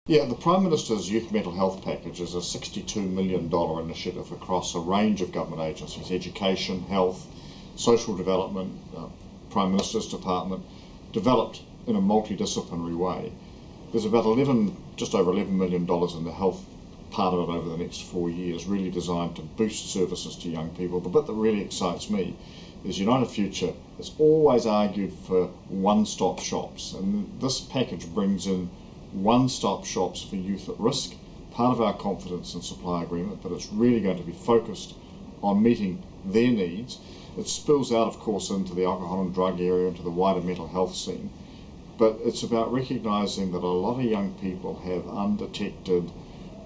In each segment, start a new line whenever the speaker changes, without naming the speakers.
Yeah, the Prime Minister's Youth Mental Health Package is a $62 million initiative across a range of government agencies: education, health, social development, Prime Minister's Department, developed in a multidisciplinary way. There's about just over $11 million in the health part of it over the next 4 years, really designed to boost services to young people. The bit that really excites me is United Future has always argued for one-stop shops, and this package brings in one-stop shops for youth at risk, part of our confidence and supply agreement, but it's really going to be focused on meeting their needs. It spills out, of course, into the alcohol and drug area, into the wider mental health scene, but it's about recognising that a lot of young people have undetected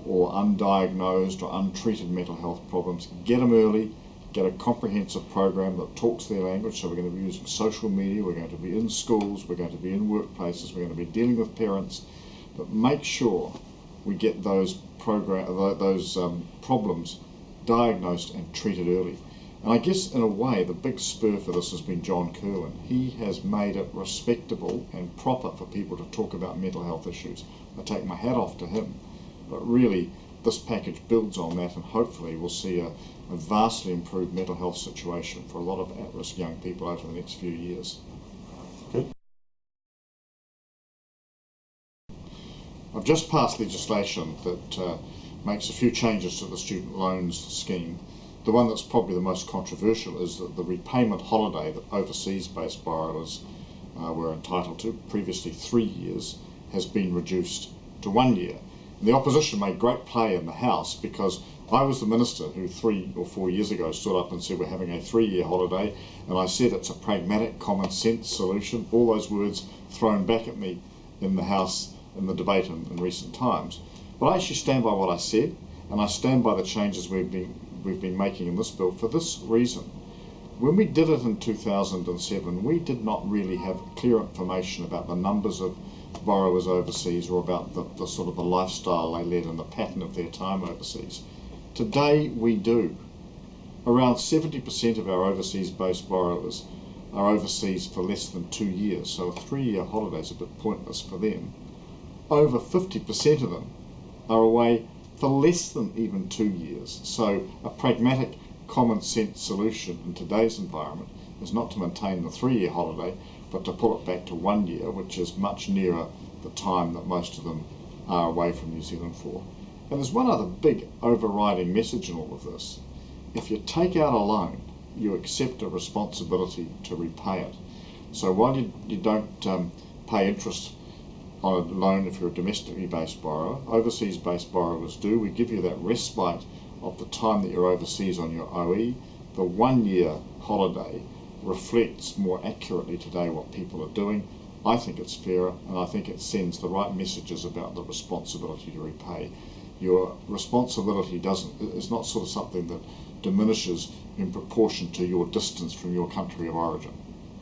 or undiagnosed or untreated mental health problems. Get them early, get a comprehensive program that talks their language. So we're going to be using social media, we're going to be in schools, we're going to be in workplaces, we're going to be dealing with parents, but make sure we get those problems diagnosed and treated early. And I guess in a way the big spur for this has been John Kirwan. He has made it respectable and proper for people to talk about mental health issues. I take my hat off to him, but really this package builds on that, and hopefully we'll see a vastly improved mental health situation for a lot of at-risk young people over the next few years.
Good.
I've just passed legislation that makes a few changes to the student loans scheme. The one that's probably the most controversial is that the repayment holiday that overseas-based borrowers were entitled to, previously 3 years, has been reduced to 1 year. And the opposition made great play in the House because I was the minister who 3 or 4 years ago stood up and said we're having a 3-year holiday, and I said it's a pragmatic, common sense solution. All those words thrown back at me in the House in the debate in recent times. But I actually stand by what I said, and I stand by the changes we've been making in this bill for this reason. When we did it in 2007, we did not really have clear information about the numbers of borrowers overseas or about the sort of the lifestyle they led and the pattern of their time overseas. Today we do. Around 70% of our overseas-based borrowers are overseas for less than 2 years, so a 3-year holiday is a bit pointless for them. Over 50% of them are away for less than even 2 years. So a pragmatic, common sense solution in today's environment is not to maintain the 3-year holiday, but to pull it back to 1 year, which is much nearer the time that most of them are away from New Zealand for. And there's one other big overriding message in all of this. If you take out a loan, you accept a responsibility to repay it. So while you don't pay interest on a loan if you're a domestically based borrower, overseas based borrowers do. We give you that respite of the time that you're overseas on your OE. The 1 year holiday reflects more accurately today what people are doing. I think it's fairer, and I think it sends the right messages about the responsibility to repay. Your responsibility is not sort of something that diminishes in proportion to your distance from your country of origin.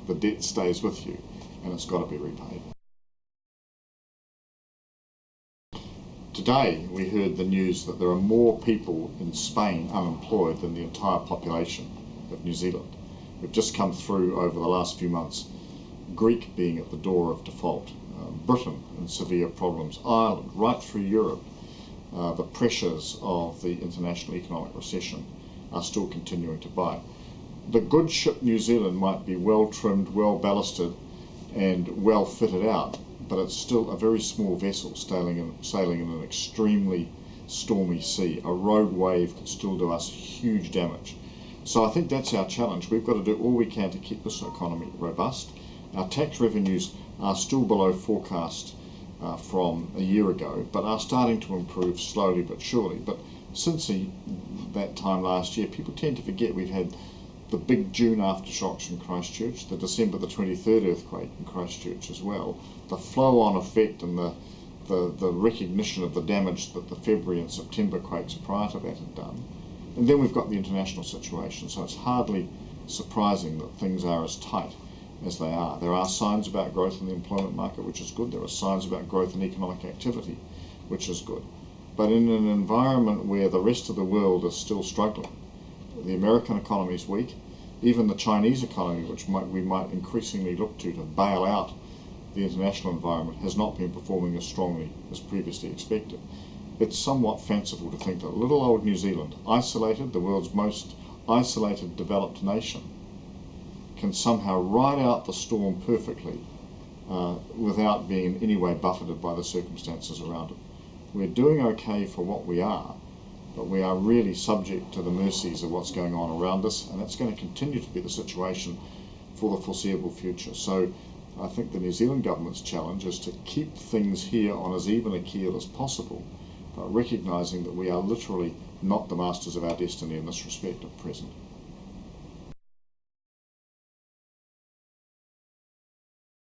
The debt stays with you, and it's got to be repaid. Today we heard the news that there are more people in Spain unemployed than the entire population of New Zealand. We've just come through over the last few months, Greek being at the door of default, Britain in severe problems, Ireland, right through Europe. The pressures of the international economic recession are still continuing to bite. The good ship New Zealand might be well trimmed, well ballasted and well fitted out, but it's still a very small vessel sailing in an extremely stormy sea. A rogue wave could still do us huge damage. So I think that's our challenge. We've got to do all we can to keep this economy robust. Our tax revenues are still below forecast from a year ago, but are starting to improve slowly but surely. But since that time last year, people tend to forget we've had the big June aftershocks in Christchurch, the December the 23rd earthquake in Christchurch as well, the flow-on effect and the recognition of the damage that the February and September quakes prior to that had done. And then we've got the international situation, so it's hardly surprising that things are as tight as they are. There are signs about growth in the employment market, which is good. There are signs about growth in economic activity, which is good. But in an environment where the rest of the world is still struggling, the American economy is weak, even the Chinese economy, which we might increasingly look to bail out the international environment has not been performing as strongly as previously expected. It's somewhat fanciful to think that little old New Zealand, isolated, the world's most isolated developed nation, can somehow ride out the storm perfectly without being in any way buffeted by the circumstances around it. We're doing okay for what we are, but we are really subject to the mercies of what's going on around us, and that's going to continue to be the situation for the foreseeable future. So I think the New Zealand government's challenge is to keep things here on as even a keel as possible, but recognising that we are literally not the masters of our destiny in this respect at present.